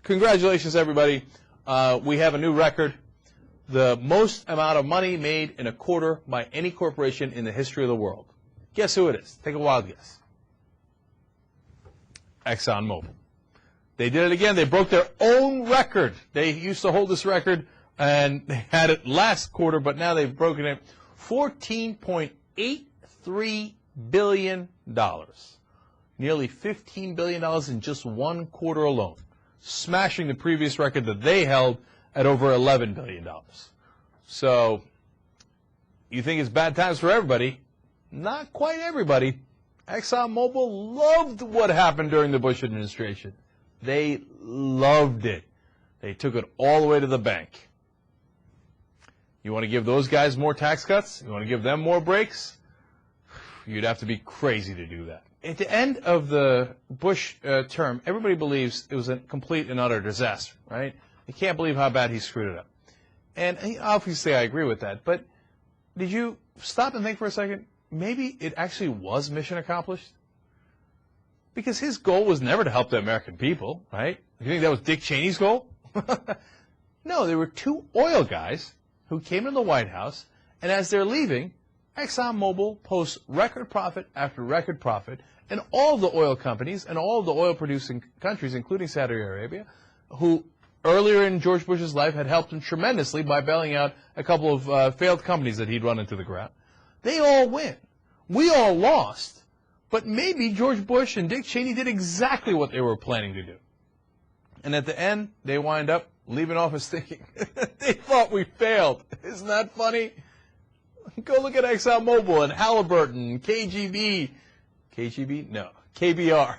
Congratulations, everybody. We have a new record. The most amount of money made in a quarter by any corporation in the history of the world. Guess who it is? Take a wild guess. ExxonMobil. They did it again. They broke their own record. They used to hold this record, and they had it last quarter, but now they've broken it. $14.83 billion. Nearly $15 billion in just one quarter alone, smashing the previous record that they held at over $11 billion. So, you think it's bad times for everybody. Not quite everybody. ExxonMobil loved what happened during the Bush administration. They loved it. They took it all the way to the bank. You want to give those guys more tax cuts? You want to give them more breaks? You'd have to be crazy to do that. At the end of the Bush term, everybody believes it was a complete and utter disaster, right? They can't believe how bad he screwed it up. And obviously I agree with that, but did you stop and think for a second? Maybe it actually was mission accomplished? Because his goal was never to help the American people, right? You think that was Dick Cheney's goal? No, there were two oil guys who came in the White House, and as they're leaving, ExxonMobil posts record profit after record profit, and all the oil companies and all the oil-producing countries, including Saudi Arabia, who earlier in George Bush's life had helped him tremendously by bailing out a couple of failed companies that he'd run into the ground. They all win. We all lost. But maybe George Bush and Dick Cheney did exactly what they were planning to do. And at the end, they wind up leaving office thinking, they thought we failed. Isn't that funny? Go look at ExxonMobil and Halliburton and KGB. KGB? No. KBR.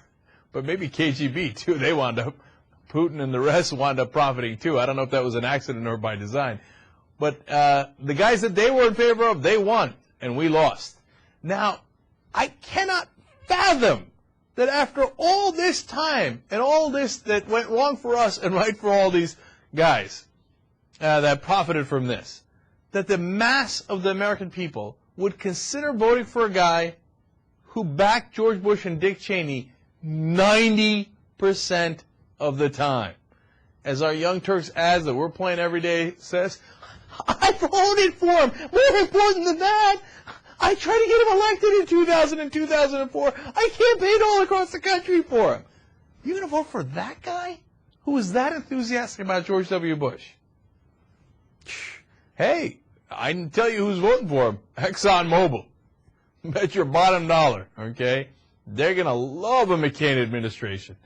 But maybe KGB, too. They wound up, Putin and the rest wound up profiting, too. I don't know if that was an accident or by design. But the guys that they were in favor of, they won, and we lost. Now, I cannot fathom that after all this time and all this that went wrong for us and right for all these guys that profited from this, that the mass of the American people would consider voting for a guy who backed George Bush and Dick Cheney 90% of the time. As our Young Turks ads that we're playing every day says, I voted for him. More important than that, I tried to get him elected in 2000 and 2004. I campaigned all across the country for him. You're going to vote for that guy who was that enthusiastic about George W. Bush? Hey, I can tell you who's voting for him. ExxonMobil. Bet your bottom dollar, okay? They're going to love a McCain administration.